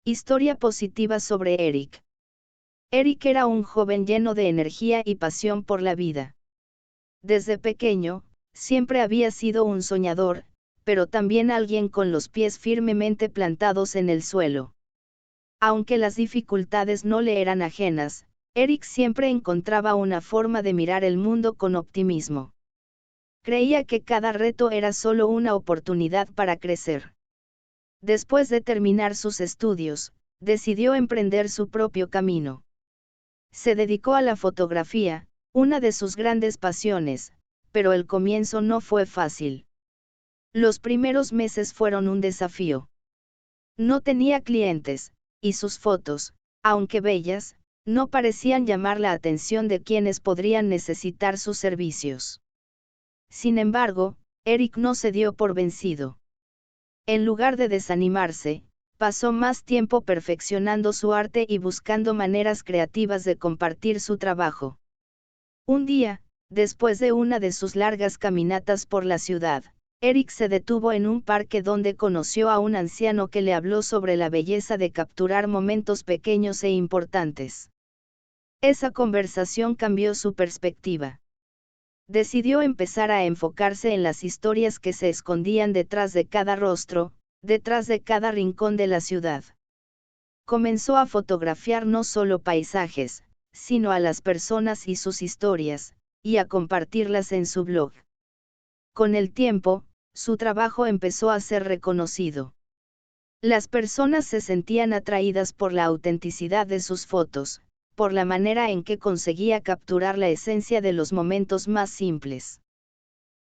Historia positiva sobre Eric. Eric era un joven lleno de energía y pasión por la vida. Desde pequeño, siempre había sido un soñador, pero también alguien con los pies firmemente plantados en el suelo. Aunque las dificultades no le eran ajenas, Eric siempre encontraba una forma de mirar el mundo con optimismo. Creía que cada reto era solo una oportunidad para crecer. Después de terminar sus estudios, decidió emprender su propio camino. Se dedicó a la fotografía, una de sus grandes pasiones, pero el comienzo no fue fácil. Los primeros meses fueron un desafío. No tenía clientes, y sus fotos, aunque bellas, no parecían llamar la atención de quienes podrían necesitar sus servicios. Sin embargo, Eric no se dio por vencido. En lugar de desanimarse, pasó más tiempo perfeccionando su arte y buscando maneras creativas de compartir su trabajo. Un día, después de una de sus largas caminatas por la ciudad, Eric se detuvo en un parque donde conoció a un anciano que le habló sobre la belleza de capturar momentos pequeños e importantes. Esa conversación cambió su perspectiva. Decidió empezar a enfocarse en las historias que se escondían detrás de cada rostro, detrás de cada rincón de la ciudad. Comenzó a fotografiar no solo paisajes, sino a las personas y sus historias, y a compartirlas en su blog. Con el tiempo, su trabajo empezó a ser reconocido. Las personas se sentían atraídas por la autenticidad de sus fotos, por la manera en que conseguía capturar la esencia de los momentos más simples.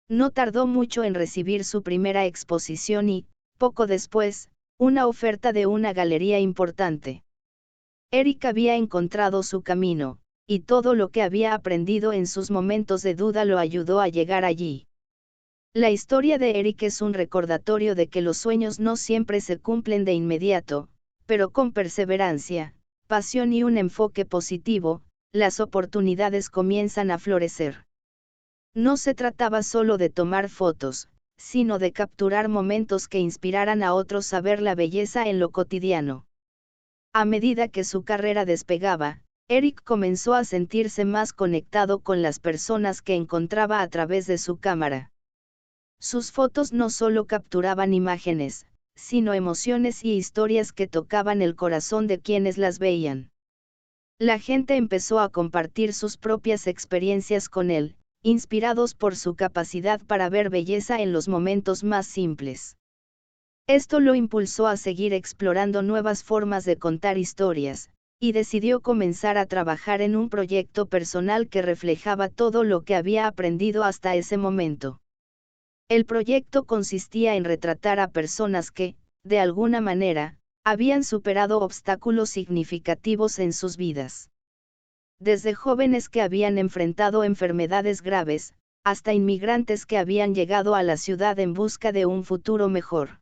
No tardó mucho en recibir su primera exposición y, poco después, una oferta de una galería importante. Eric había encontrado su camino, y todo lo que había aprendido en sus momentos de duda lo ayudó a llegar allí. La historia de Eric es un recordatorio de que los sueños no siempre se cumplen de inmediato, pero con perseverancia, pasión y un enfoque positivo, las oportunidades comienzan a florecer. No se trataba solo de tomar fotos, sino de capturar momentos que inspiraran a otros a ver la belleza en lo cotidiano. A medida que su carrera despegaba, Eric comenzó a sentirse más conectado con las personas que encontraba a través de su cámara. Sus fotos no solo capturaban imágenes, sino emociones y historias que tocaban el corazón de quienes las veían. La gente empezó a compartir sus propias experiencias con él, inspirados por su capacidad para ver belleza en los momentos más simples. Esto lo impulsó a seguir explorando nuevas formas de contar historias, y decidió comenzar a trabajar en un proyecto personal que reflejaba todo lo que había aprendido hasta ese momento. El proyecto consistía en retratar a personas que, de alguna manera, habían superado obstáculos significativos en sus vidas. Desde jóvenes que habían enfrentado enfermedades graves, hasta inmigrantes que habían llegado a la ciudad en busca de un futuro mejor.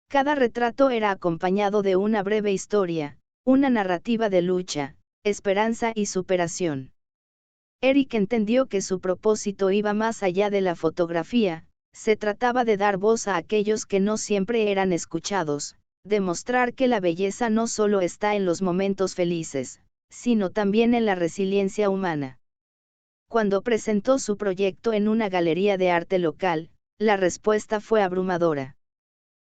Cada retrato era acompañado de una breve historia, una narrativa de lucha, esperanza y superación. Eric entendió que su propósito iba más allá de la fotografía. Se trataba de dar voz a aquellos que no siempre eran escuchados, demostrar que la belleza no solo está en los momentos felices, sino también en la resiliencia humana. Cuando presentó su proyecto en una galería de arte local, la respuesta fue abrumadora.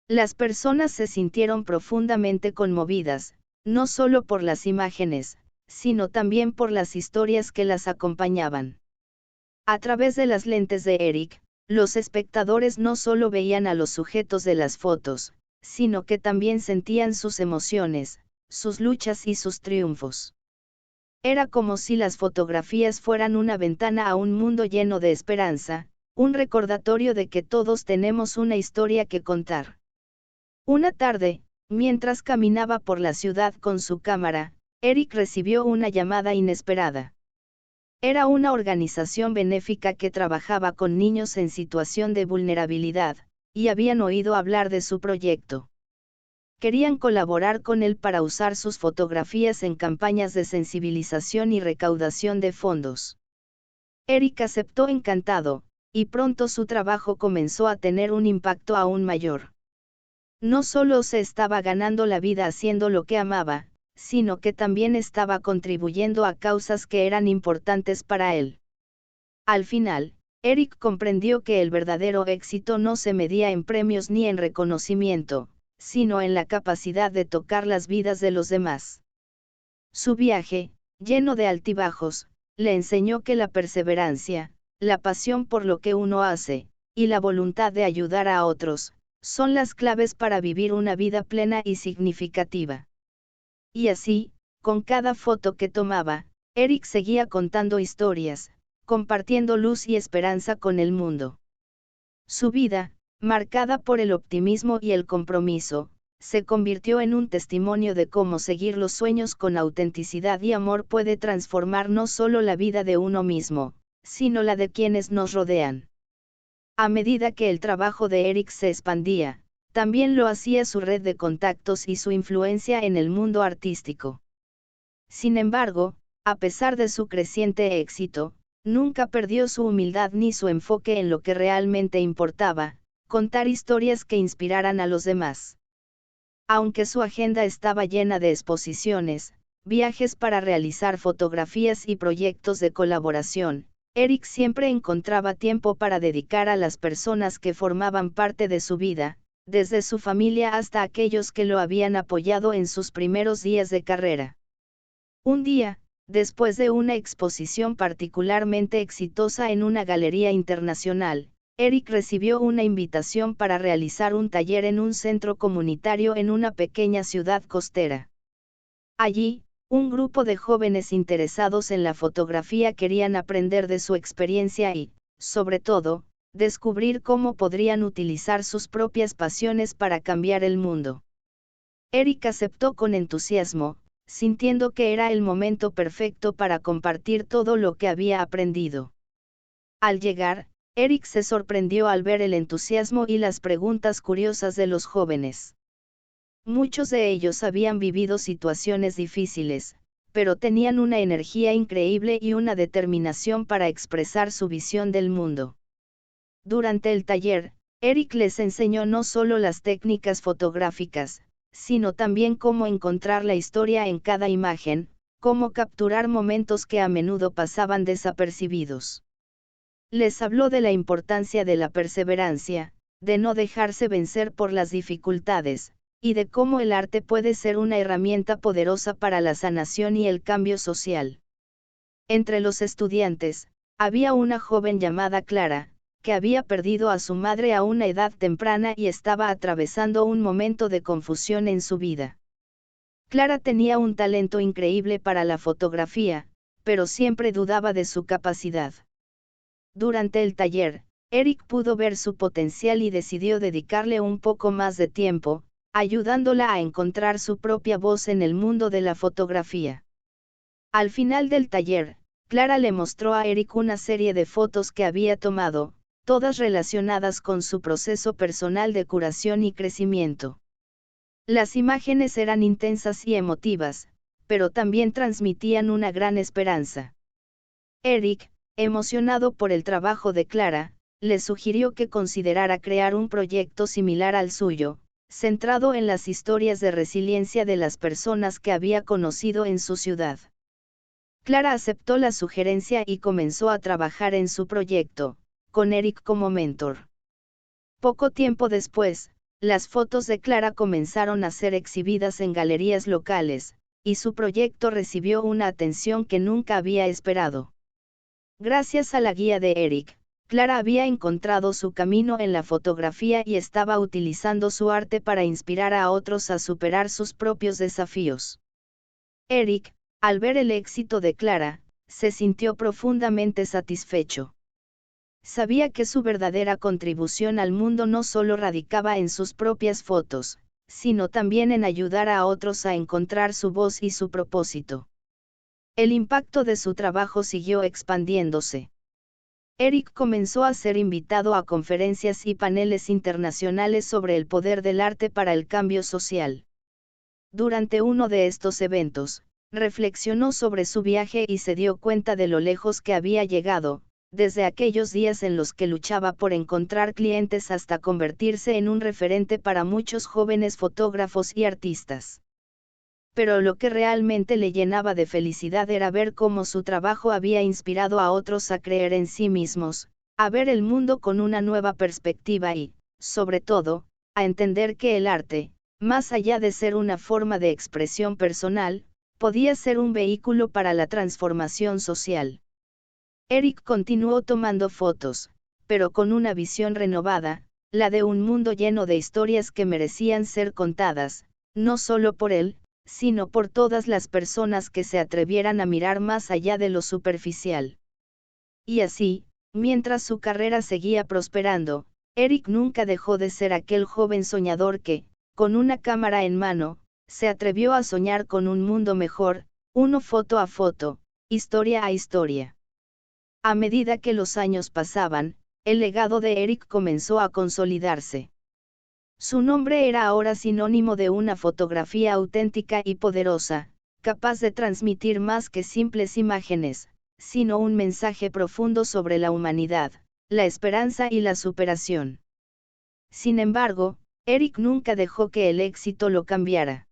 Las personas se sintieron profundamente conmovidas, no solo por las imágenes, sino también por las historias que las acompañaban. A través de las lentes de Eric, los espectadores no solo veían a los sujetos de las fotos, sino que también sentían sus emociones, sus luchas y sus triunfos. Era como si las fotografías fueran una ventana a un mundo lleno de esperanza, un recordatorio de que todos tenemos una historia que contar. Una tarde, mientras caminaba por la ciudad con su cámara, Eric recibió una llamada inesperada. Era una organización benéfica que trabajaba con niños en situación de vulnerabilidad, y habían oído hablar de su proyecto. Querían colaborar con él para usar sus fotografías en campañas de sensibilización y recaudación de fondos. Eric aceptó encantado, y pronto su trabajo comenzó a tener un impacto aún mayor. No solo se estaba ganando la vida haciendo lo que amaba, sino que también estaba contribuyendo a causas que eran importantes para él. Al final, Eric comprendió que el verdadero éxito no se medía en premios ni en reconocimiento, sino en la capacidad de tocar las vidas de los demás. Su viaje, lleno de altibajos, le enseñó que la perseverancia, la pasión por lo que uno hace, y la voluntad de ayudar a otros, son las claves para vivir una vida plena y significativa. Y así, con cada foto que tomaba, Eric seguía contando historias, compartiendo luz y esperanza con el mundo. Su vida, marcada por el optimismo y el compromiso, se convirtió en un testimonio de cómo seguir los sueños con autenticidad y amor puede transformar no solo la vida de uno mismo, sino la de quienes nos rodean. A medida que el trabajo de Eric se expandía, también lo hacía su red de contactos y su influencia en el mundo artístico. Sin embargo, a pesar de su creciente éxito, nunca perdió su humildad ni su enfoque en lo que realmente importaba, contar historias que inspiraran a los demás. Aunque su agenda estaba llena de exposiciones, viajes para realizar fotografías y proyectos de colaboración, Eric siempre encontraba tiempo para dedicar a las personas que formaban parte de su vida, desde su familia hasta aquellos que lo habían apoyado en sus primeros días de carrera. Un día, después de una exposición particularmente exitosa en una galería internacional, Eric recibió una invitación para realizar un taller en un centro comunitario en una pequeña ciudad costera. Allí, un grupo de jóvenes interesados en la fotografía querían aprender de su experiencia y, sobre todo, descubrir cómo podrían utilizar sus propias pasiones para cambiar el mundo. Eric aceptó con entusiasmo, sintiendo que era el momento perfecto para compartir todo lo que había aprendido. Al llegar, Eric se sorprendió al ver el entusiasmo y las preguntas curiosas de los jóvenes. Muchos de ellos habían vivido situaciones difíciles, pero tenían una energía increíble y una determinación para expresar su visión del mundo. Durante el taller, Eric les enseñó no solo las técnicas fotográficas, sino también cómo encontrar la historia en cada imagen, cómo capturar momentos que a menudo pasaban desapercibidos. Les habló de la importancia de la perseverancia, de no dejarse vencer por las dificultades, y de cómo el arte puede ser una herramienta poderosa para la sanación y el cambio social. Entre los estudiantes, había una joven llamada Clara, que había perdido a su madre a una edad temprana y estaba atravesando un momento de confusión en su vida. Clara tenía un talento increíble para la fotografía, pero siempre dudaba de su capacidad. Durante el taller, Eric pudo ver su potencial y decidió dedicarle un poco más de tiempo, ayudándola a encontrar su propia voz en el mundo de la fotografía. Al final del taller, Clara le mostró a Eric una serie de fotos que había tomado, todas relacionadas con su proceso personal de curación y crecimiento. Las imágenes eran intensas y emotivas, pero también transmitían una gran esperanza. Eric, emocionado por el trabajo de Clara, le sugirió que considerara crear un proyecto similar al suyo, centrado en las historias de resiliencia de las personas que había conocido en su ciudad. Clara aceptó la sugerencia y comenzó a trabajar en su proyecto, con Eric como mentor. Poco tiempo después, las fotos de Clara comenzaron a ser exhibidas en galerías locales, y su proyecto recibió una atención que nunca había esperado. Gracias a la guía de Eric, Clara había encontrado su camino en la fotografía y estaba utilizando su arte para inspirar a otros a superar sus propios desafíos. Eric, al ver el éxito de Clara, se sintió profundamente satisfecho. Sabía que su verdadera contribución al mundo no solo radicaba en sus propias fotos, sino también en ayudar a otros a encontrar su voz y su propósito. El impacto de su trabajo siguió expandiéndose. Eric comenzó a ser invitado a conferencias y paneles internacionales sobre el poder del arte para el cambio social. Durante uno de estos eventos, reflexionó sobre su viaje y se dio cuenta de lo lejos que había llegado, desde aquellos días en los que luchaba por encontrar clientes hasta convertirse en un referente para muchos jóvenes fotógrafos y artistas. Pero lo que realmente le llenaba de felicidad era ver cómo su trabajo había inspirado a otros a creer en sí mismos, a ver el mundo con una nueva perspectiva y, sobre todo, a entender que el arte, más allá de ser una forma de expresión personal, podía ser un vehículo para la transformación social. Eric continuó tomando fotos, pero con una visión renovada, la de un mundo lleno de historias que merecían ser contadas, no solo por él, sino por todas las personas que se atrevieran a mirar más allá de lo superficial. Y así, mientras su carrera seguía prosperando, Eric nunca dejó de ser aquel joven soñador que, con una cámara en mano, se atrevió a soñar con un mundo mejor, uno foto a foto, historia a historia. A medida que los años pasaban, el legado de Eric comenzó a consolidarse. Su nombre era ahora sinónimo de una fotografía auténtica y poderosa, capaz de transmitir más que simples imágenes, sino un mensaje profundo sobre la humanidad, la esperanza y la superación. Sin embargo, Eric nunca dejó que el éxito lo cambiara.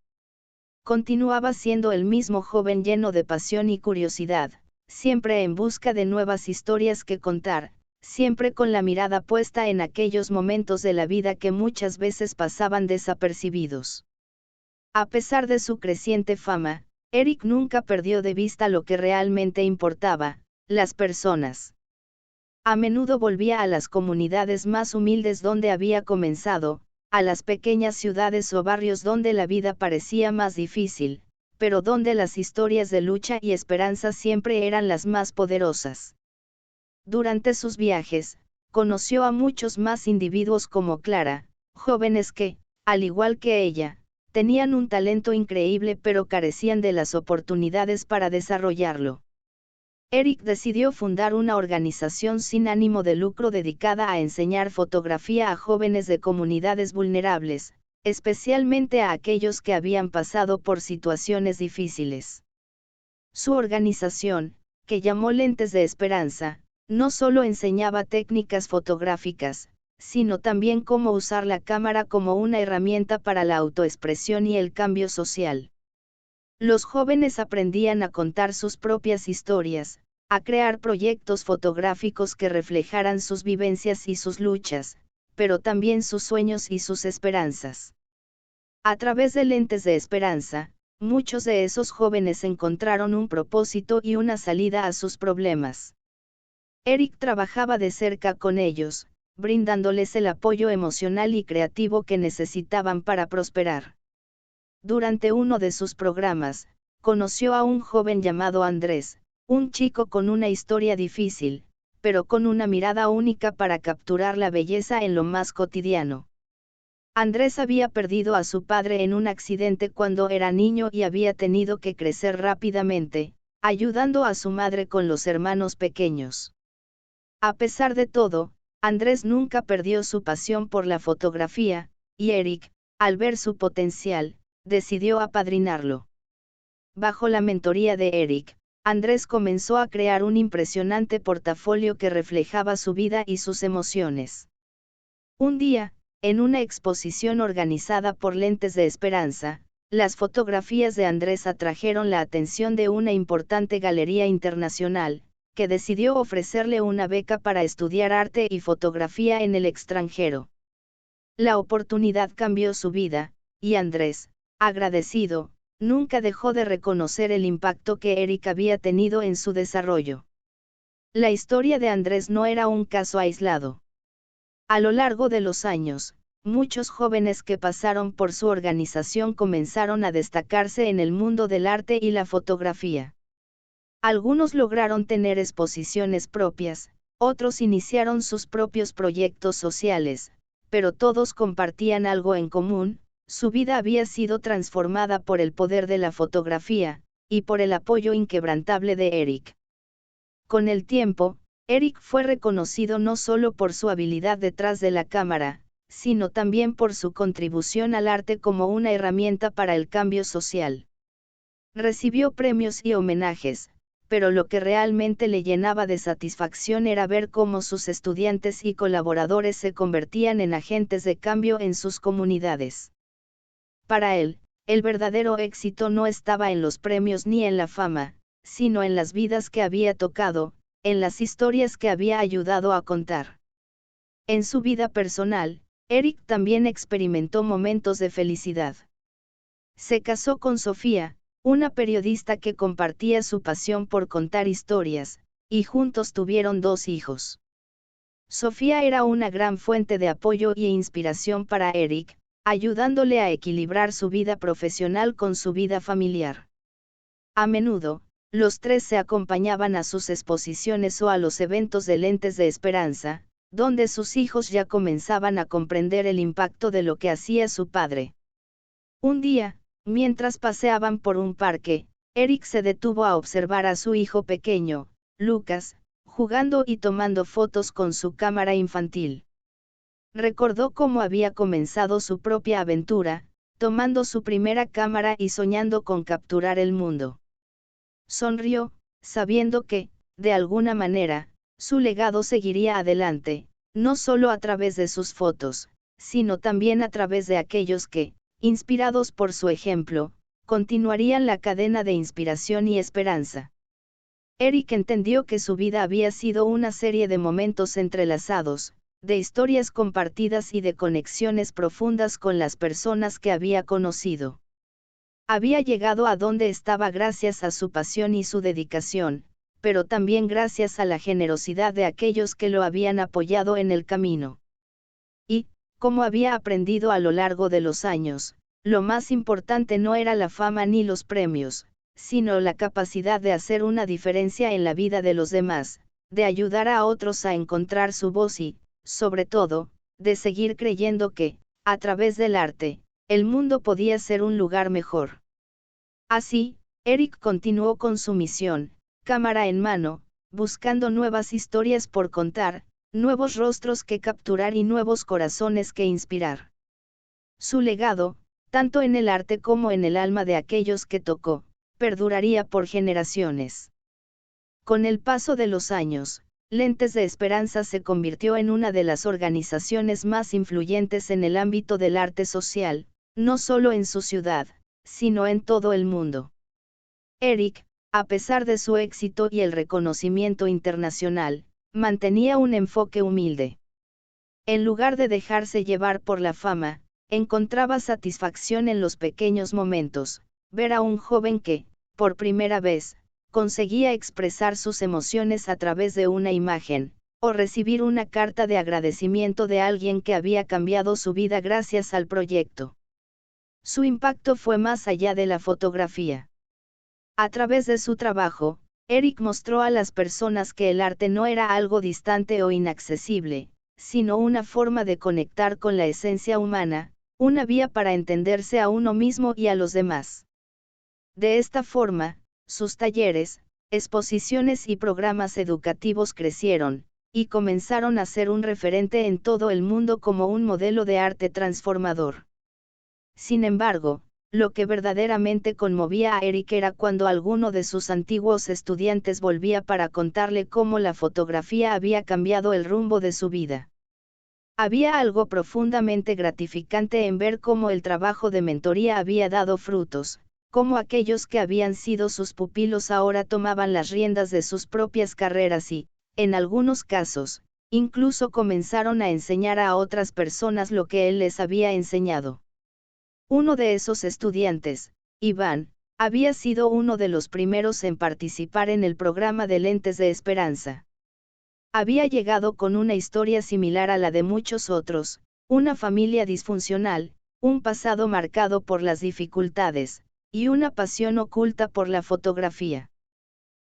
Continuaba siendo el mismo joven lleno de pasión y curiosidad, siempre en busca de nuevas historias que contar, siempre con la mirada puesta en aquellos momentos de la vida que muchas veces pasaban desapercibidos. A pesar de su creciente fama, Eric nunca perdió de vista lo que realmente importaba, las personas. A menudo volvía a las comunidades más humildes donde había comenzado, a las pequeñas ciudades o barrios donde la vida parecía más difícil, pero donde las historias de lucha y esperanza siempre eran las más poderosas. Durante sus viajes, conoció a muchos más individuos como Clara, jóvenes que, al igual que ella, tenían un talento increíble pero carecían de las oportunidades para desarrollarlo. Eric decidió fundar una organización sin ánimo de lucro dedicada a enseñar fotografía a jóvenes de comunidades vulnerables, especialmente a aquellos que habían pasado por situaciones difíciles. Su organización, que llamó Lentes de Esperanza, no solo enseñaba técnicas fotográficas, sino también cómo usar la cámara como una herramienta para la autoexpresión y el cambio social. Los jóvenes aprendían a contar sus propias historias, a crear proyectos fotográficos que reflejaran sus vivencias y sus luchas, pero también sus sueños y sus esperanzas. A través de Lentes de Esperanza, muchos de esos jóvenes encontraron un propósito y una salida a sus problemas. Eric trabajaba de cerca con ellos, brindándoles el apoyo emocional y creativo que necesitaban para prosperar. Durante uno de sus programas, conoció a un joven llamado Andrés, un chico con una historia difícil, pero con una mirada única para capturar la belleza en lo más cotidiano. Andrés había perdido a su padre en un accidente cuando era niño y había tenido que crecer rápidamente, ayudando a su madre con los hermanos pequeños. A pesar de todo, Andrés nunca perdió su pasión por la fotografía, y Eric, al ver su potencial, decidió apadrinarlo. Bajo la mentoría de Eric, Andrés comenzó a crear un impresionante portafolio que reflejaba su vida y sus emociones. Un día, en una exposición organizada por Lentes de Esperanza, las fotografías de Andrés atrajeron la atención de una importante galería internacional, que decidió ofrecerle una beca para estudiar arte y fotografía en el extranjero. La oportunidad cambió su vida, y Andrés, agradecido, nunca dejó de reconocer el impacto que Eric había tenido en su desarrollo. La historia de Andrés no era un caso aislado. A lo largo de los años, muchos jóvenes que pasaron por su organización comenzaron a destacarse en el mundo del arte y la fotografía. Algunos lograron tener exposiciones propias, otros iniciaron sus propios proyectos sociales, pero todos compartían algo en común: su vida había sido transformada por el poder de la fotografía, y por el apoyo inquebrantable de Eric. Con el tiempo, Eric fue reconocido no solo por su habilidad detrás de la cámara, sino también por su contribución al arte como una herramienta para el cambio social. Recibió premios y homenajes, pero lo que realmente le llenaba de satisfacción era ver cómo sus estudiantes y colaboradores se convertían en agentes de cambio en sus comunidades. Para él, el verdadero éxito no estaba en los premios ni en la fama, sino en las vidas que había tocado, en las historias que había ayudado a contar. En su vida personal, Eric también experimentó momentos de felicidad. Se casó con Sofía, una periodista que compartía su pasión por contar historias, y juntos tuvieron 2 hijos. Sofía era una gran fuente de apoyo e inspiración para Eric, ayudándole a equilibrar su vida profesional con su vida familiar. A menudo, los 3 se acompañaban a sus exposiciones o a los eventos de Lentes de Esperanza, donde sus hijos ya comenzaban a comprender el impacto de lo que hacía su padre. Un día, mientras paseaban por un parque, Eric se detuvo a observar a su hijo pequeño, Lucas, jugando y tomando fotos con su cámara infantil. Recordó cómo había comenzado su propia aventura, tomando su primera cámara y soñando con capturar el mundo. Sonrió, sabiendo que, de alguna manera, su legado seguiría adelante, no solo a través de sus fotos, sino también a través de aquellos que, inspirados por su ejemplo, continuarían la cadena de inspiración y esperanza. Eric entendió que su vida había sido una serie de momentos entrelazados, de historias compartidas y de conexiones profundas con las personas que había conocido. Había llegado a donde estaba gracias a su pasión y su dedicación, pero también gracias a la generosidad de aquellos que lo habían apoyado en el camino. Y, como había aprendido a lo largo de los años, lo más importante no era la fama ni los premios, sino la capacidad de hacer una diferencia en la vida de los demás, de ayudar a otros a encontrar su voz y, sobre todo, de seguir creyendo que, a través del arte, el mundo podía ser un lugar mejor. Así, Eric continuó con su misión, cámara en mano, buscando nuevas historias por contar, nuevos rostros que capturar y nuevos corazones que inspirar. Su legado, tanto en el arte como en el alma de aquellos que tocó, perduraría por generaciones. Con el paso de los años, Lentes de Esperanza se convirtió en una de las organizaciones más influyentes en el ámbito del arte social, no solo en su ciudad, sino en todo el mundo. Eric, a pesar de su éxito y el reconocimiento internacional, mantenía un enfoque humilde. En lugar de dejarse llevar por la fama, encontraba satisfacción en los pequeños momentos, ver a un joven que, por primera vez, conseguía expresar sus emociones a través de una imagen, o recibir una carta de agradecimiento de alguien que había cambiado su vida gracias al proyecto. Su impacto fue más allá de la fotografía. A través de su trabajo, Eric mostró a las personas que el arte no era algo distante o inaccesible, sino una forma de conectar con la esencia humana, una vía para entenderse a uno mismo y a los demás. De esta forma, sus talleres, exposiciones y programas educativos crecieron, y comenzaron a ser un referente en todo el mundo como un modelo de arte transformador. Sin embargo, lo que verdaderamente conmovía a Eric era cuando alguno de sus antiguos estudiantes volvía para contarle cómo la fotografía había cambiado el rumbo de su vida. Había algo profundamente gratificante en ver cómo el trabajo de mentoría había dado frutos, cómo aquellos que habían sido sus pupilos ahora tomaban las riendas de sus propias carreras y, en algunos casos, incluso comenzaron a enseñar a otras personas lo que él les había enseñado. Uno de esos estudiantes, Iván, había sido uno de los primeros en participar en el programa de Lentes de Esperanza. Había llegado con una historia similar a la de muchos otros, una familia disfuncional, un pasado marcado por las dificultades, y una pasión oculta por la fotografía.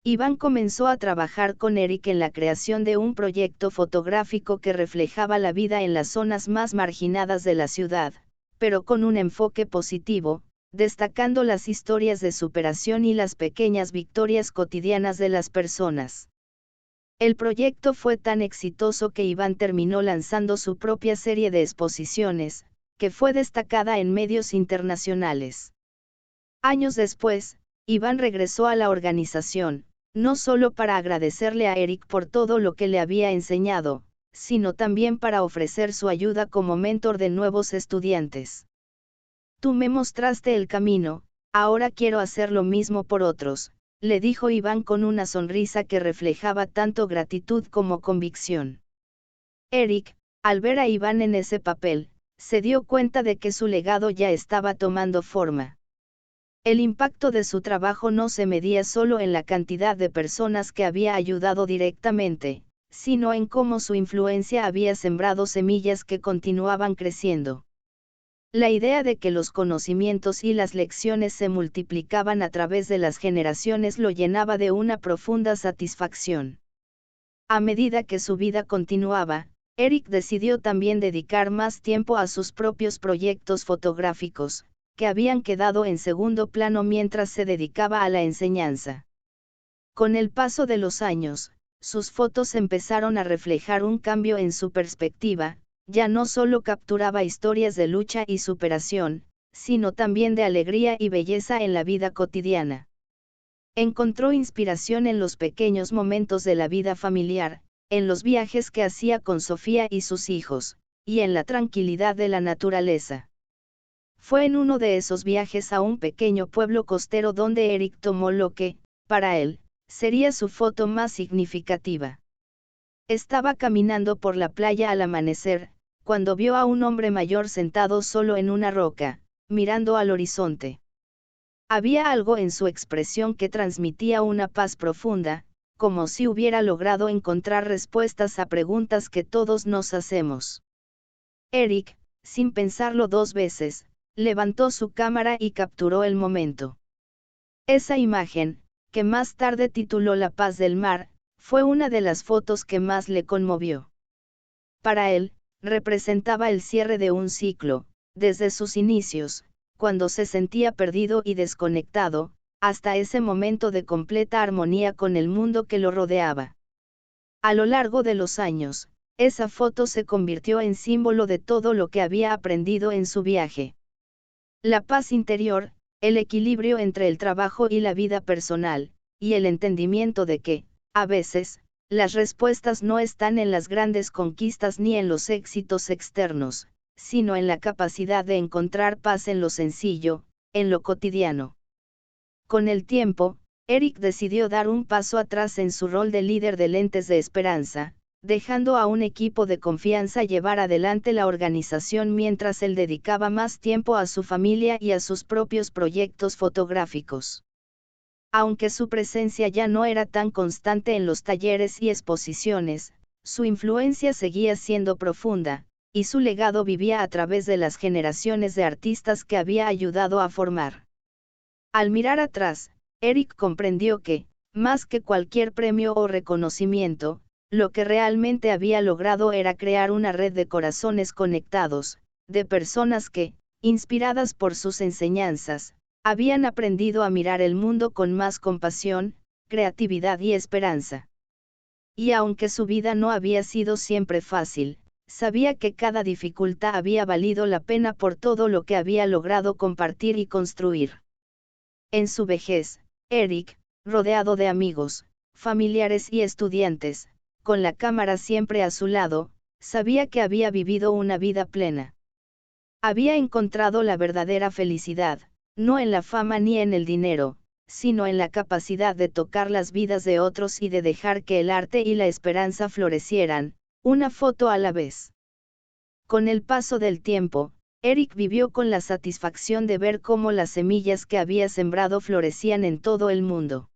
Iván comenzó a trabajar con Eric en la creación de un proyecto fotográfico que reflejaba la vida en las zonas más marginadas de la ciudad, pero con un enfoque positivo, destacando las historias de superación y las pequeñas victorias cotidianas de las personas. El proyecto fue tan exitoso que Iván terminó lanzando su propia serie de exposiciones, que fue destacada en medios internacionales. Años después, Iván regresó a la organización, no solo para agradecerle a Eric por todo lo que le había enseñado, sino también para ofrecer su ayuda como mentor de nuevos estudiantes. Tú me mostraste el camino, ahora quiero hacer lo mismo por otros, le dijo Iván con una sonrisa que reflejaba tanto gratitud como convicción. Eric, al ver a Iván en ese papel, se dio cuenta de que su legado ya estaba tomando forma. El impacto de su trabajo no se medía solo en la cantidad de personas que había ayudado directamente, sino en cómo su influencia había sembrado semillas que continuaban creciendo. La idea de que los conocimientos y las lecciones se multiplicaban a través de las generaciones lo llenaba de una profunda satisfacción. A medida que su vida continuaba, Eric decidió también dedicar más tiempo a sus propios proyectos fotográficos, que habían quedado en segundo plano mientras se dedicaba a la enseñanza. Con el paso de los años, sus fotos empezaron a reflejar un cambio en su perspectiva, ya no solo capturaba historias de lucha y superación, sino también de alegría y belleza en la vida cotidiana. Encontró inspiración en los pequeños momentos de la vida familiar, en los viajes que hacía con Sofía y sus hijos, y en la tranquilidad de la naturaleza. Fue en uno de esos viajes a un pequeño pueblo costero donde Eric tomó lo que, para él, sería su foto más significativa. Estaba caminando por la playa al amanecer, cuando vio a un hombre mayor sentado solo en una roca, mirando al horizonte. Había algo en su expresión que transmitía una paz profunda, como si hubiera logrado encontrar respuestas a preguntas que todos nos hacemos. Eric, sin pensarlo dos veces, levantó su cámara y capturó el momento. Esa imagen, que más tarde tituló La paz del mar, fue una de las fotos que más le conmovió. Para él, representaba el cierre de un ciclo, desde sus inicios, cuando se sentía perdido y desconectado, hasta ese momento de completa armonía con el mundo que lo rodeaba. A lo largo de los años, esa foto se convirtió en símbolo de todo lo que había aprendido en su viaje. La paz interior, el equilibrio entre el trabajo y la vida personal, y el entendimiento de que, a veces, las respuestas no están en las grandes conquistas ni en los éxitos externos, sino en la capacidad de encontrar paz en lo sencillo, en lo cotidiano. Con el tiempo, Eric decidió dar un paso atrás en su rol de líder de Lentes de Esperanza, dejando a un equipo de confianza llevar adelante la organización mientras él dedicaba más tiempo a su familia y a sus propios proyectos fotográficos. Aunque su presencia ya no era tan constante en los talleres y exposiciones, su influencia seguía siendo profunda, y su legado vivía a través de las generaciones de artistas que había ayudado a formar. Al mirar atrás, Eric comprendió que, más que cualquier premio o reconocimiento, lo que realmente había logrado era crear una red de corazones conectados, de personas que, inspiradas por sus enseñanzas, habían aprendido a mirar el mundo con más compasión, creatividad y esperanza. Y aunque su vida no había sido siempre fácil, sabía que cada dificultad había valido la pena por todo lo que había logrado compartir y construir. En su vejez, Eric, rodeado de amigos, familiares y estudiantes, con la cámara siempre a su lado, sabía que había vivido una vida plena. Había encontrado la verdadera felicidad, no en la fama ni en el dinero, sino en la capacidad de tocar las vidas de otros y de dejar que el arte y la esperanza florecieran, una foto a la vez. Con el paso del tiempo, Eric vivió con la satisfacción de ver cómo las semillas que había sembrado florecían en todo el mundo.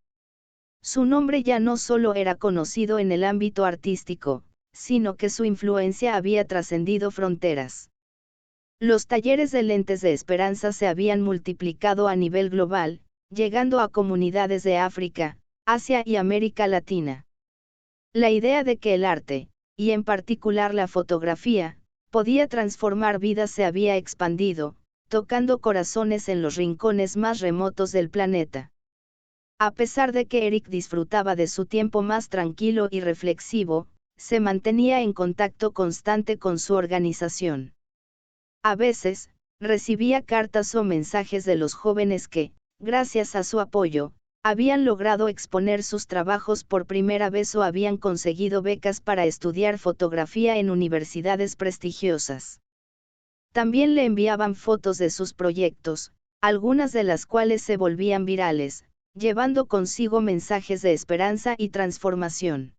Su nombre ya no solo era conocido en el ámbito artístico, sino que su influencia había trascendido fronteras. Los talleres de Lentes de Esperanza se habían multiplicado a nivel global, llegando a comunidades de África, Asia y América Latina. La idea de que el arte, y en particular la fotografía, podía transformar vidas se había expandido, tocando corazones en los rincones más remotos del planeta. A pesar de que Eric disfrutaba de su tiempo más tranquilo y reflexivo, se mantenía en contacto constante con su organización. A veces, recibía cartas o mensajes de los jóvenes que, gracias a su apoyo, habían logrado exponer sus trabajos por primera vez o habían conseguido becas para estudiar fotografía en universidades prestigiosas. También le enviaban fotos de sus proyectos, algunas de las cuales se volvían virales, llevando consigo mensajes de esperanza y transformación.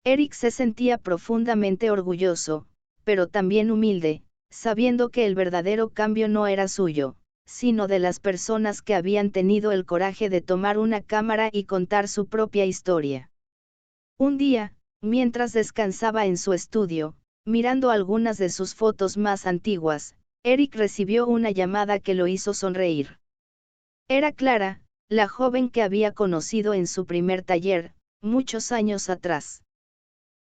Eric se sentía profundamente orgulloso, pero también humilde, sabiendo que el verdadero cambio no era suyo, sino de las personas que habían tenido el coraje de tomar una cámara y contar su propia historia. Un día, mientras descansaba en su estudio, mirando algunas de sus fotos más antiguas, Eric recibió una llamada que lo hizo sonreír. Era Clara, la joven que había conocido en su primer taller, muchos años atrás.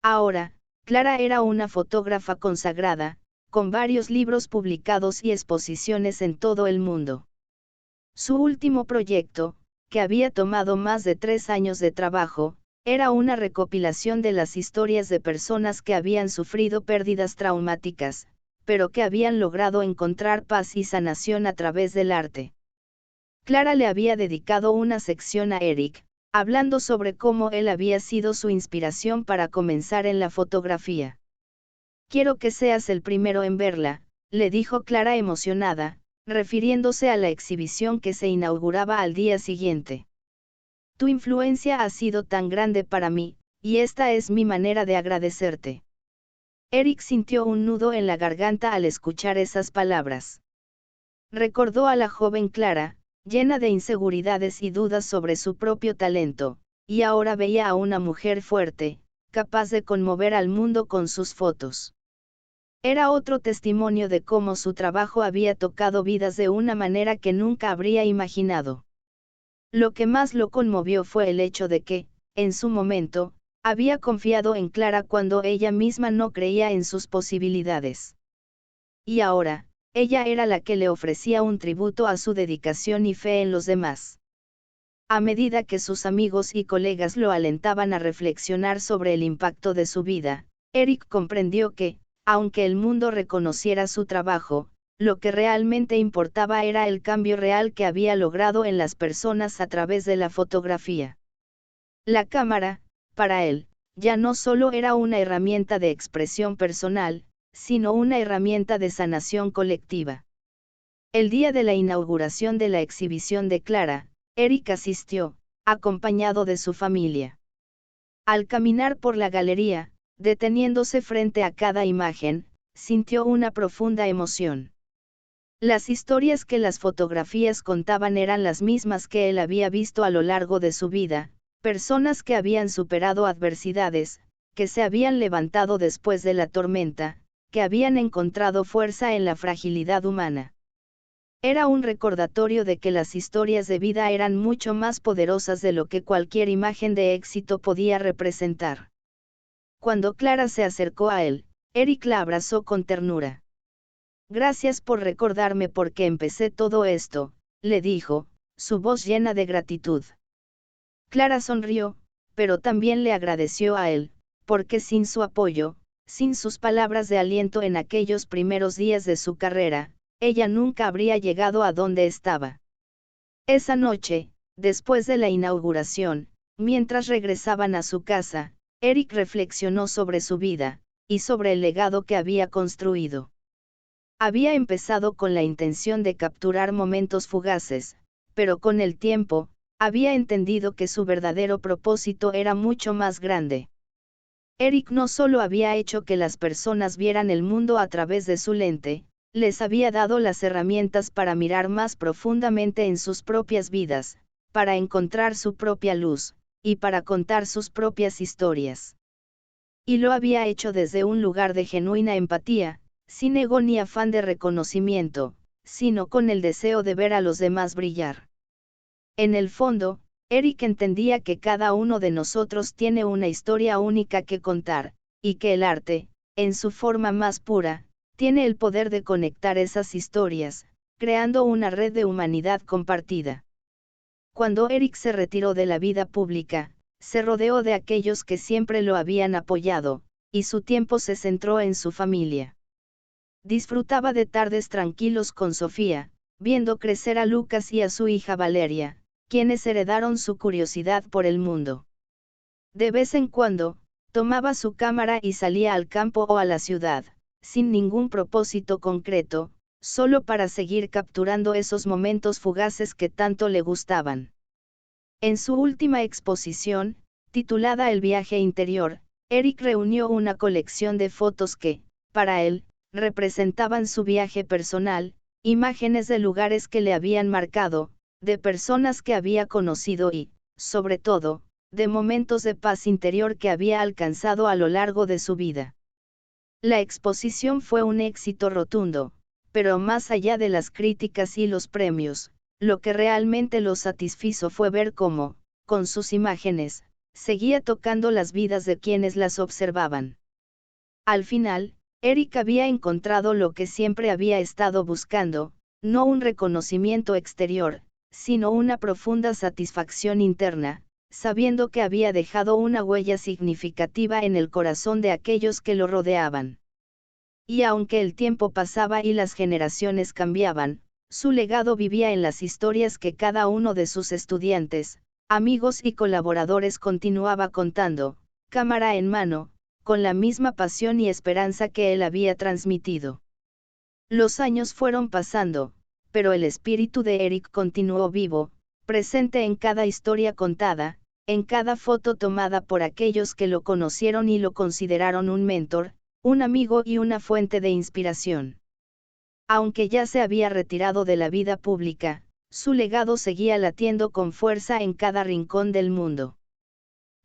Ahora, Clara era una fotógrafa consagrada, con varios libros publicados y exposiciones en todo el mundo. Su último proyecto, que había tomado más de 3 años de trabajo, era una recopilación de las historias de personas que habían sufrido pérdidas traumáticas, pero que habían logrado encontrar paz y sanación a través del arte. Clara le había dedicado una sección a Eric, hablando sobre cómo él había sido su inspiración para comenzar en la fotografía. «Quiero que seas el primero en verla», le dijo Clara emocionada, refiriéndose a la exhibición que se inauguraba al día siguiente. «Tu influencia ha sido tan grande para mí, y esta es mi manera de agradecerte». Eric sintió un nudo en la garganta al escuchar esas palabras. Recordó a la joven Clara, llena de inseguridades y dudas sobre su propio talento, y ahora veía a una mujer fuerte, capaz de conmover al mundo con sus fotos. Era otro testimonio de cómo su trabajo había tocado vidas de una manera que nunca habría imaginado. Lo que más lo conmovió fue el hecho de que, en su momento, había confiado en Clara cuando ella misma no creía en sus posibilidades. Y ahora, ella era la que le ofrecía un tributo a su dedicación y fe en los demás. A medida que sus amigos y colegas lo alentaban a reflexionar sobre el impacto de su vida, Eric comprendió que, aunque el mundo reconociera su trabajo, lo que realmente importaba era el cambio real que había logrado en las personas a través de la fotografía. La cámara, para él, ya no solo era una herramienta de expresión personal, sino una herramienta de sanación colectiva. El día de la inauguración de la exhibición de Clara, Eric asistió, acompañado de su familia. Al caminar por la galería, deteniéndose frente a cada imagen, sintió una profunda emoción. Las historias que las fotografías contaban eran las mismas que él había visto a lo largo de su vida, personas que habían superado adversidades, que se habían levantado después de la tormenta, que habían encontrado fuerza en la fragilidad humana. Era un recordatorio de que las historias de vida eran mucho más poderosas de lo que cualquier imagen de éxito podía representar. Cuando Clara se acercó a él, Eric la abrazó con ternura. «Gracias por recordarme por qué empecé todo esto», le dijo, su voz llena de gratitud. Clara sonrió, pero también le agradeció a él, porque sin su apoyo, sin sus palabras de aliento en aquellos primeros días de su carrera, ella nunca habría llegado a donde estaba. Esa noche, después de la inauguración, mientras regresaban a su casa, Eric reflexionó sobre su vida, y sobre el legado que había construido. Había empezado con la intención de capturar momentos fugaces, pero con el tiempo, había entendido que su verdadero propósito era mucho más grande. Eric no solo había hecho que las personas vieran el mundo a través de su lente, les había dado las herramientas para mirar más profundamente en sus propias vidas, para encontrar su propia luz, y para contar sus propias historias. Y lo había hecho desde un lugar de genuina empatía, sin ego ni afán de reconocimiento, sino con el deseo de ver a los demás brillar. En el fondo, Eric entendía que cada uno de nosotros tiene una historia única que contar, y que el arte, en su forma más pura, tiene el poder de conectar esas historias, creando una red de humanidad compartida. Cuando Eric se retiró de la vida pública, se rodeó de aquellos que siempre lo habían apoyado, y su tiempo se centró en su familia. Disfrutaba de tardes tranquilos con Sofía, viendo crecer a Lucas y a su hija Valeria, quienes heredaron su curiosidad por el mundo. De vez en cuando, tomaba su cámara y salía al campo o a la ciudad, sin ningún propósito concreto, solo para seguir capturando esos momentos fugaces que tanto le gustaban. En su última exposición, titulada El viaje interior, Eric reunió una colección de fotos que, para él, representaban su viaje personal, imágenes de lugares que le habían marcado, de personas que había conocido y, sobre todo, de momentos de paz interior que había alcanzado a lo largo de su vida. La exposición fue un éxito rotundo, pero más allá de las críticas y los premios, lo que realmente lo satisfizo fue ver cómo, con sus imágenes, seguía tocando las vidas de quienes las observaban. Al final, Eric había encontrado lo que siempre había estado buscando, no un reconocimiento exterior, sino una profunda satisfacción interna, sabiendo que había dejado una huella significativa en el corazón de aquellos que lo rodeaban. Y aunque el tiempo pasaba y las generaciones cambiaban, su legado vivía en las historias que cada uno de sus estudiantes, amigos y colaboradores continuaba contando, cámara en mano, con la misma pasión y esperanza que él había transmitido. Los años fueron pasando, pero el espíritu de Eric continuó vivo, presente en cada historia contada, en cada foto tomada por aquellos que lo conocieron y lo consideraron un mentor, un amigo y una fuente de inspiración. Aunque ya se había retirado de la vida pública, su legado seguía latiendo con fuerza en cada rincón del mundo.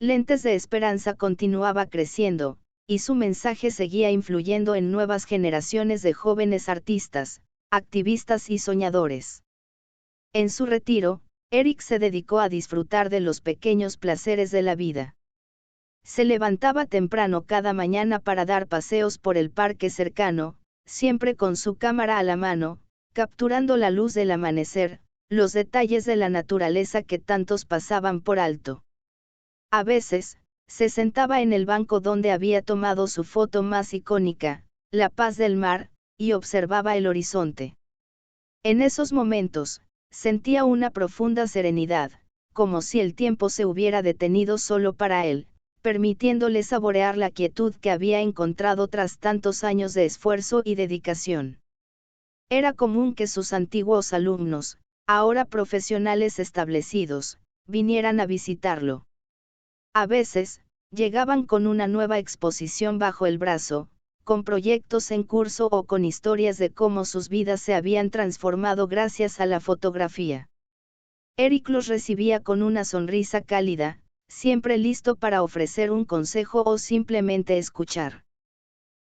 Lentes de Esperanza continuaba creciendo, y su mensaje seguía influyendo en nuevas generaciones de jóvenes artistas, activistas y soñadores. En su retiro, Eric se dedicó a disfrutar de los pequeños placeres de la vida. Se levantaba temprano cada mañana para dar paseos por el parque cercano, siempre con su cámara a la mano, capturando la luz del amanecer, los detalles de la naturaleza que tantos pasaban por alto. A veces, se sentaba en el banco donde había tomado su foto más icónica, La paz del mar, y observaba el horizonte. En esos momentos, sentía una profunda serenidad, como si el tiempo se hubiera detenido solo para él, permitiéndole saborear la quietud que había encontrado tras tantos años de esfuerzo y dedicación. Era común que sus antiguos alumnos, ahora profesionales establecidos, vinieran a visitarlo. A veces, llegaban con una nueva exposición bajo el brazo, con proyectos en curso o con historias de cómo sus vidas se habían transformado gracias a la fotografía. Eric los recibía con una sonrisa cálida, siempre listo para ofrecer un consejo o simplemente escuchar.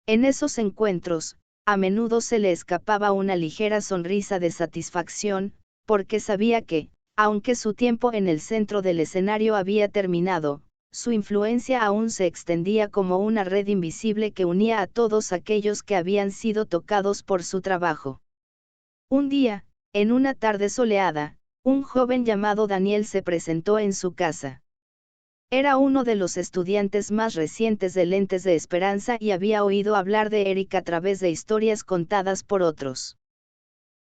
En esos encuentros, a menudo se le escapaba una ligera sonrisa de satisfacción, porque sabía que, aunque su tiempo en el centro del escenario había terminado, su influencia aún se extendía como una red invisible que unía a todos aquellos que habían sido tocados por su trabajo. Un día, en una tarde soleada, un joven llamado Daniel se presentó en su casa. Era uno de los estudiantes más recientes de Lentes de Esperanza y había oído hablar de Eric a través de historias contadas por otros.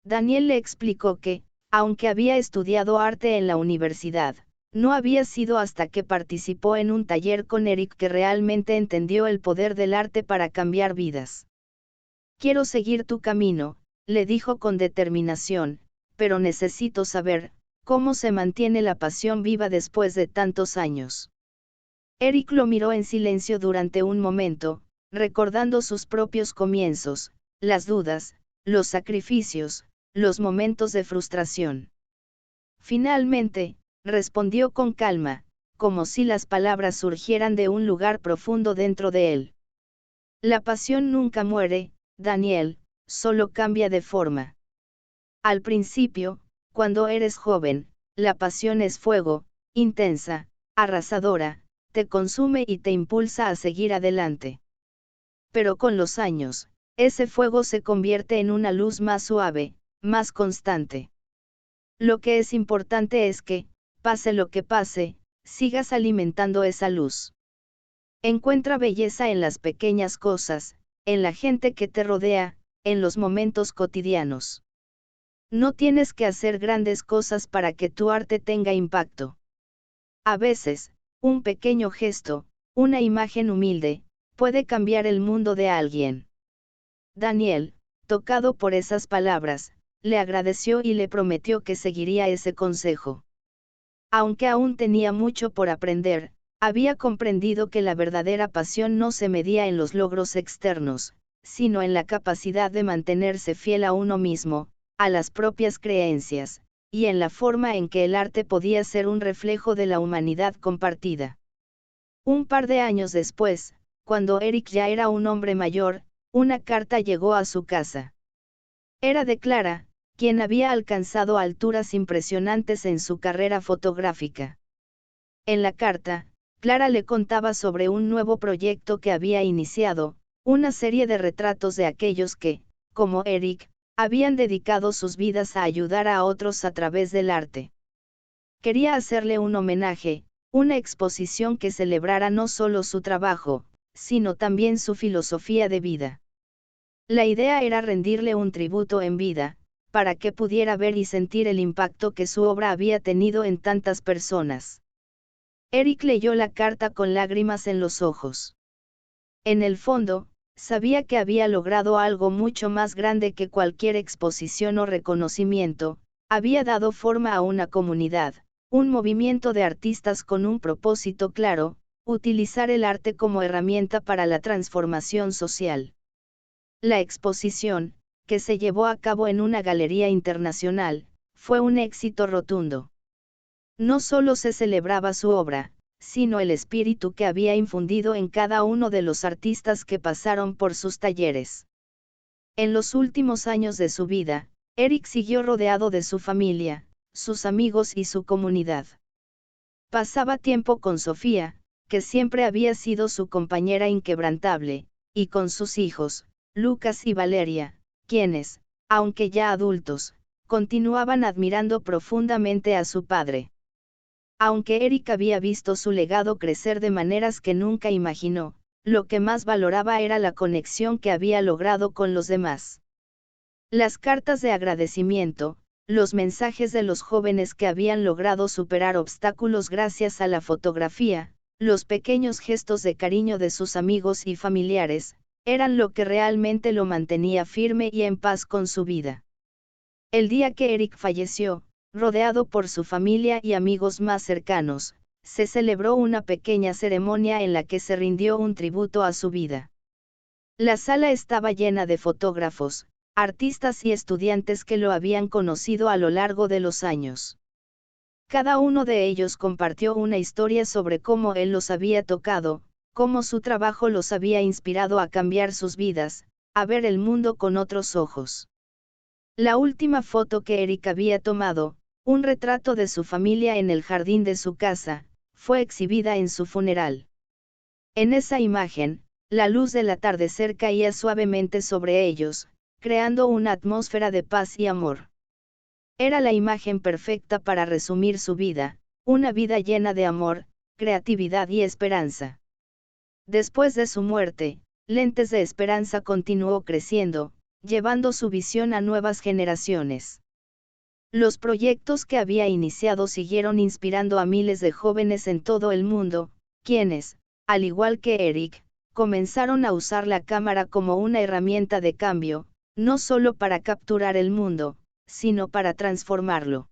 Daniel le explicó que, aunque había estudiado arte en la universidad, no había sido hasta que participó en un taller con Eric que realmente entendió el poder del arte para cambiar vidas. Quiero seguir tu camino, le dijo con determinación, pero necesito saber, ¿cómo se mantiene la pasión viva después de tantos años? Eric lo miró en silencio durante un momento, recordando sus propios comienzos, las dudas, los sacrificios, los momentos de frustración. Finalmente, respondió con calma, como si las palabras surgieran de un lugar profundo dentro de él. La pasión nunca muere, Daniel, solo cambia de forma. Al principio, cuando eres joven, la pasión es fuego, intensa, arrasadora, te consume y te impulsa a seguir adelante. Pero con los años, ese fuego se convierte en una luz más suave, más constante. Lo que es importante es que, pase lo que pase, sigas alimentando esa luz. Encuentra belleza en las pequeñas cosas, en la gente que te rodea, en los momentos cotidianos. No tienes que hacer grandes cosas para que tu arte tenga impacto. A veces, un pequeño gesto, una imagen humilde, puede cambiar el mundo de alguien. Daniel, tocado por esas palabras, le agradeció y le prometió que seguiría ese consejo. Aunque aún tenía mucho por aprender, había comprendido que la verdadera pasión no se medía en los logros externos, sino en la capacidad de mantenerse fiel a uno mismo, a las propias creencias, y en la forma en que el arte podía ser un reflejo de la humanidad compartida. Un par de años después, cuando Eric ya era un hombre mayor, una carta llegó a su casa. Era de Clara, quien había alcanzado alturas impresionantes en su carrera fotográfica. En la carta, Clara le contaba sobre un nuevo proyecto que había iniciado, una serie de retratos de aquellos que, como Eric, habían dedicado sus vidas a ayudar a otros a través del arte. Quería hacerle un homenaje, una exposición que celebrara no solo su trabajo, sino también su filosofía de vida. La idea era rendirle un tributo en vida, para que pudiera ver y sentir el impacto que su obra había tenido en tantas personas. Eric leyó la carta con lágrimas en los ojos. En el fondo, sabía que había logrado algo mucho más grande que cualquier exposición o reconocimiento, había dado forma a una comunidad, un movimiento de artistas con un propósito claro, utilizar el arte como herramienta para la transformación social. La exposición, que se llevó a cabo en una galería internacional, fue un éxito rotundo. No solo se celebraba su obra, sino el espíritu que había infundido en cada uno de los artistas que pasaron por sus talleres. En los últimos años de su vida, Eric siguió rodeado de su familia, sus amigos y su comunidad. Pasaba tiempo con Sofía, que siempre había sido su compañera inquebrantable, y con sus hijos, Lucas y Valeria, quienes, aunque ya adultos, continuaban admirando profundamente a su padre. Aunque Eric había visto su legado crecer de maneras que nunca imaginó, lo que más valoraba era la conexión que había logrado con los demás. Las cartas de agradecimiento, los mensajes de los jóvenes que habían logrado superar obstáculos gracias a la fotografía, los pequeños gestos de cariño de sus amigos y familiares, eran lo que realmente lo mantenía firme y en paz con su vida. El día que Eric falleció, rodeado por su familia y amigos más cercanos, se celebró una pequeña ceremonia en la que se rindió un tributo a su vida. La sala estaba llena de fotógrafos, artistas y estudiantes que lo habían conocido a lo largo de los años. Cada uno de ellos compartió una historia sobre cómo él los había tocado, cómo su trabajo los había inspirado a cambiar sus vidas, a ver el mundo con otros ojos. La última foto que Eric había tomado, un retrato de su familia en el jardín de su casa, fue exhibida en su funeral. En esa imagen, la luz del atardecer caía suavemente sobre ellos, creando una atmósfera de paz y amor. Era la imagen perfecta para resumir su vida, una vida llena de amor, creatividad y esperanza. Después de su muerte, Lentes de Esperanza continuó creciendo, llevando su visión a nuevas generaciones. Los proyectos que había iniciado siguieron inspirando a miles de jóvenes en todo el mundo, quienes, al igual que Eric, comenzaron a usar la cámara como una herramienta de cambio, no solo para capturar el mundo, sino para transformarlo.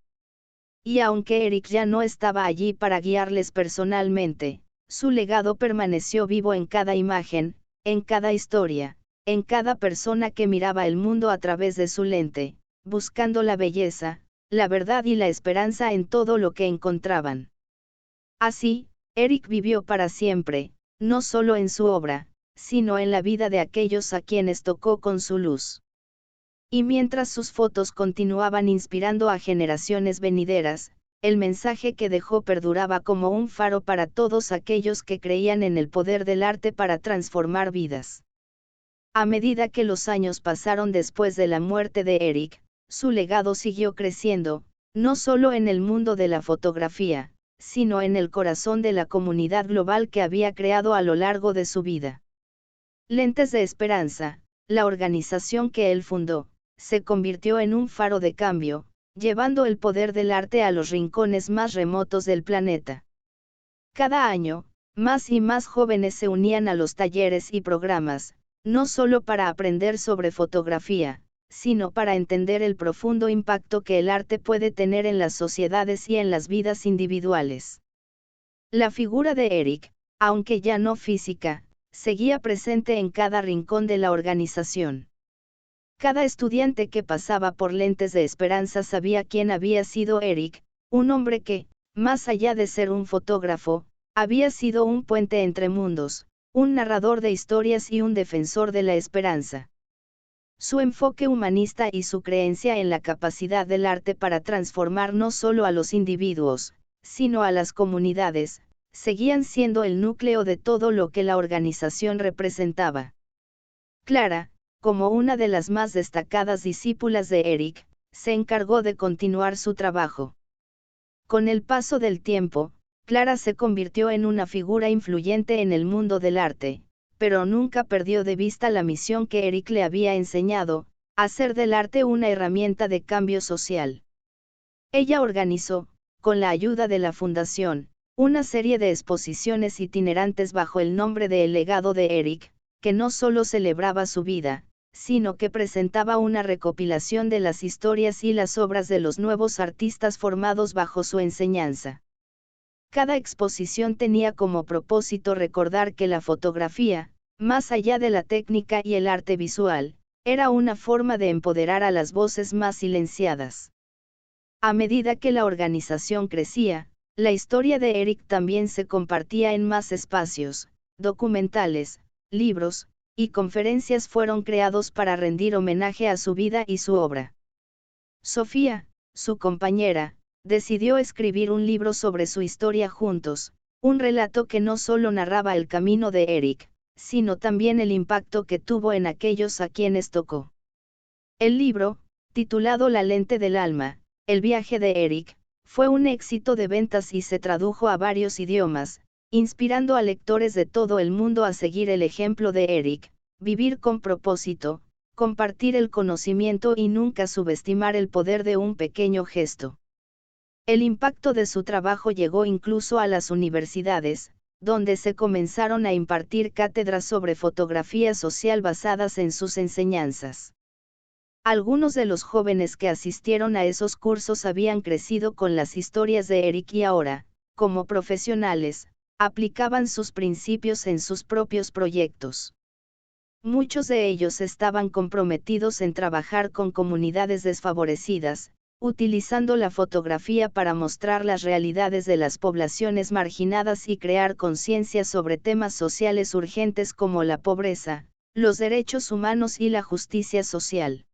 Y aunque Eric ya no estaba allí para guiarles personalmente, su legado permaneció vivo en cada imagen, en cada historia, en cada persona que miraba el mundo a través de su lente, buscando la belleza, la verdad y la esperanza en todo lo que encontraban. Así, Eric vivió para siempre, no solo en su obra, sino en la vida de aquellos a quienes tocó con su luz. Y mientras sus fotos continuaban inspirando a generaciones venideras, el mensaje que dejó perduraba como un faro para todos aquellos que creían en el poder del arte para transformar vidas. A medida que los años pasaron después de la muerte de Eric, su legado siguió creciendo, no solo en el mundo de la fotografía, sino en el corazón de la comunidad global que había creado a lo largo de su vida. Lentes de Esperanza, la organización que él fundó, se convirtió en un faro de cambio, llevando el poder del arte a los rincones más remotos del planeta. Cada año, más y más jóvenes se unían a los talleres y programas, no solo para aprender sobre fotografía, sino para entender el profundo impacto que el arte puede tener en las sociedades y en las vidas individuales. La figura de Eric, aunque ya no física, seguía presente en cada rincón de la organización. Cada estudiante que pasaba por Lentes de Esperanza sabía quién había sido Eric, un hombre que, más allá de ser un fotógrafo, había sido un puente entre mundos, un narrador de historias y un defensor de la esperanza. Su enfoque humanista y su creencia en la capacidad del arte para transformar no solo a los individuos, sino a las comunidades, seguían siendo el núcleo de todo lo que la organización representaba. Clara, como una de las más destacadas discípulas de Eric, se encargó de continuar su trabajo. Con el paso del tiempo, Clara se convirtió en una figura influyente en el mundo del arte, pero nunca perdió de vista la misión que Eric le había enseñado, hacer del arte una herramienta de cambio social. Ella organizó, con la ayuda de la Fundación, una serie de exposiciones itinerantes bajo el nombre de El legado de Eric, que no solo celebraba su vida, sino que presentaba una recopilación de las historias y las obras de los nuevos artistas formados bajo su enseñanza. Cada exposición tenía como propósito recordar que la fotografía, más allá de la técnica y el arte visual, era una forma de empoderar a las voces más silenciadas. A medida que la organización crecía, la historia de Eric también se compartía en más espacios, documentales, libros, y conferencias fueron creados para rendir homenaje a su vida y su obra. Sofía, su compañera, decidió escribir un libro sobre su historia juntos, un relato que no solo narraba el camino de Eric, sino también el impacto que tuvo en aquellos a quienes tocó. El libro, titulado La lente del alma, el viaje de Eric, fue un éxito de ventas y se tradujo a varios idiomas, inspirando a lectores de todo el mundo a seguir el ejemplo de Eric, vivir con propósito, compartir el conocimiento y nunca subestimar el poder de un pequeño gesto. El impacto de su trabajo llegó incluso a las universidades, donde se comenzaron a impartir cátedras sobre fotografía social basadas en sus enseñanzas. Algunos de los jóvenes que asistieron a esos cursos habían crecido con las historias de Eric y ahora, como profesionales, aplicaban sus principios en sus propios proyectos. Muchos de ellos estaban comprometidos en trabajar con comunidades desfavorecidas, utilizando la fotografía para mostrar las realidades de las poblaciones marginadas y crear conciencia sobre temas sociales urgentes como la pobreza, los derechos humanos y la justicia social.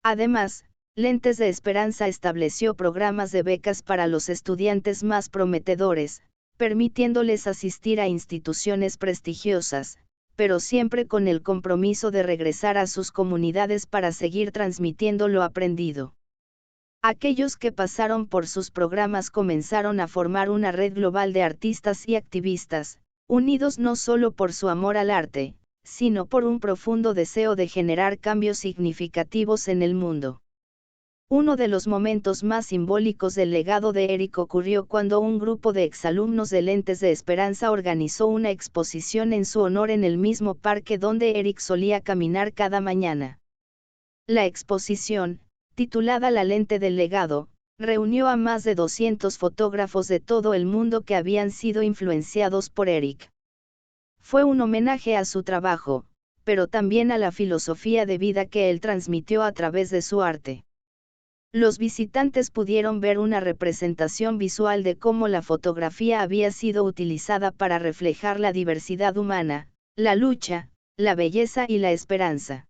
Además, Lentes de Esperanza estableció programas de becas para los estudiantes más prometedores, permitiéndoles asistir a instituciones prestigiosas, pero siempre con el compromiso de regresar a sus comunidades para seguir transmitiendo lo aprendido. Aquellos que pasaron por sus programas comenzaron a formar una red global de artistas y activistas, unidos no solo por su amor al arte, sino por un profundo deseo de generar cambios significativos en el mundo. Uno de los momentos más simbólicos del legado de Eric ocurrió cuando un grupo de exalumnos de Lentes de Esperanza organizó una exposición en su honor en el mismo parque donde Eric solía caminar cada mañana. La exposición, titulada La lente del legado, reunió a más de 200 fotógrafos de todo el mundo que habían sido influenciados por Eric. Fue un homenaje a su trabajo, pero también a la filosofía de vida que él transmitió a través de su arte. Los visitantes pudieron ver una representación visual de cómo la fotografía había sido utilizada para reflejar la diversidad humana, la lucha, la belleza y la esperanza.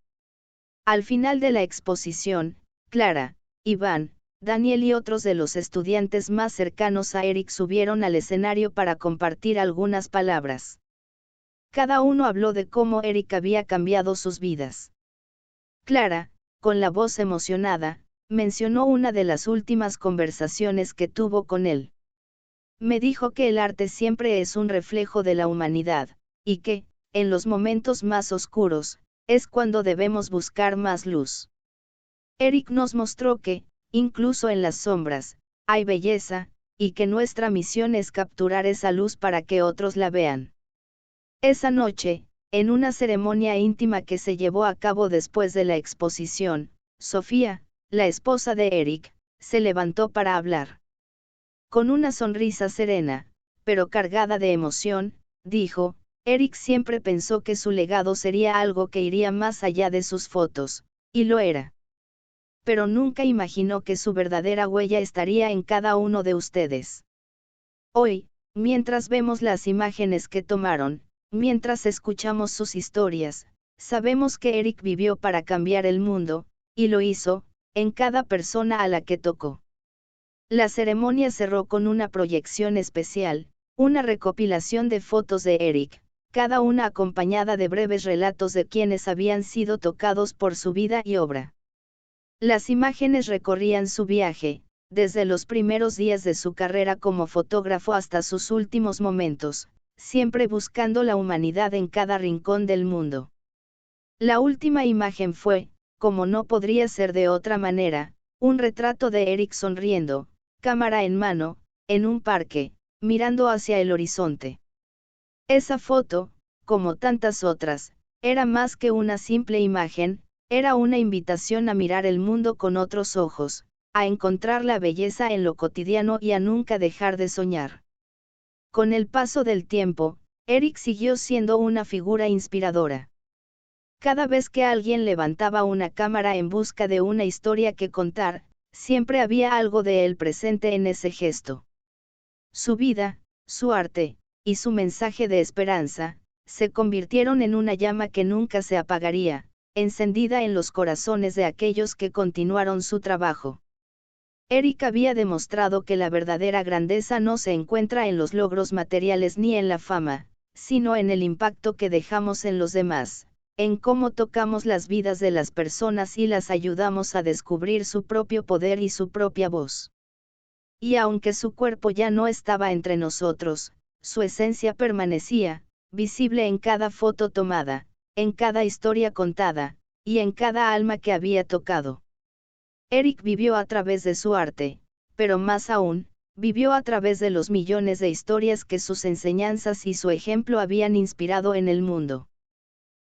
Al final de la exposición, Clara, Iván, Daniel y otros de los estudiantes más cercanos a Eric subieron al escenario para compartir algunas palabras. Cada uno habló de cómo Eric había cambiado sus vidas. Clara, con la voz emocionada, mencionó una de las últimas conversaciones que tuvo con él. Me dijo que el arte siempre es un reflejo de la humanidad, y que, en los momentos más oscuros, es cuando debemos buscar más luz. Eric nos mostró que, incluso en las sombras, hay belleza, y que nuestra misión es capturar esa luz para que otros la vean. Esa noche, en una ceremonia íntima que se llevó a cabo después de la exposición, Sofía, la esposa de Eric, se levantó para hablar. Con una sonrisa serena, pero cargada de emoción, dijo, Eric siempre pensó que su legado sería algo que iría más allá de sus fotos, y lo era. Pero nunca imaginó que su verdadera huella estaría en cada uno de ustedes. Hoy, mientras vemos las imágenes que tomaron, mientras escuchamos sus historias, sabemos que Eric vivió para cambiar el mundo, y lo hizo, en cada persona a la que tocó. La ceremonia cerró con una proyección especial, una recopilación de fotos de Eric, cada una acompañada de breves relatos de quienes habían sido tocados por su vida y obra. Las imágenes recorrían su viaje, desde los primeros días de su carrera como fotógrafo hasta sus últimos momentos, siempre buscando la humanidad en cada rincón del mundo. La última imagen fue, como no podría ser de otra manera, un retrato de Eric sonriendo, cámara en mano, en un parque, mirando hacia el horizonte. Esa foto, como tantas otras, era más que una simple imagen, era una invitación a mirar el mundo con otros ojos, a encontrar la belleza en lo cotidiano y a nunca dejar de soñar. Con el paso del tiempo, Eric siguió siendo una figura inspiradora. Cada vez que alguien levantaba una cámara en busca de una historia que contar, siempre había algo de él presente en ese gesto. Su vida, su arte, y su mensaje de esperanza, se convirtieron en una llama que nunca se apagaría, encendida en los corazones de aquellos que continuaron su trabajo. Eric había demostrado que la verdadera grandeza no se encuentra en los logros materiales ni en la fama, sino en el impacto que dejamos en los demás, en cómo tocamos las vidas de las personas y las ayudamos a descubrir su propio poder y su propia voz. Y aunque su cuerpo ya no estaba entre nosotros, su esencia permanecía, visible en cada foto tomada, en cada historia contada, y en cada alma que había tocado. Eric vivió a través de su arte, pero más aún, vivió a través de los millones de historias que sus enseñanzas y su ejemplo habían inspirado en el mundo.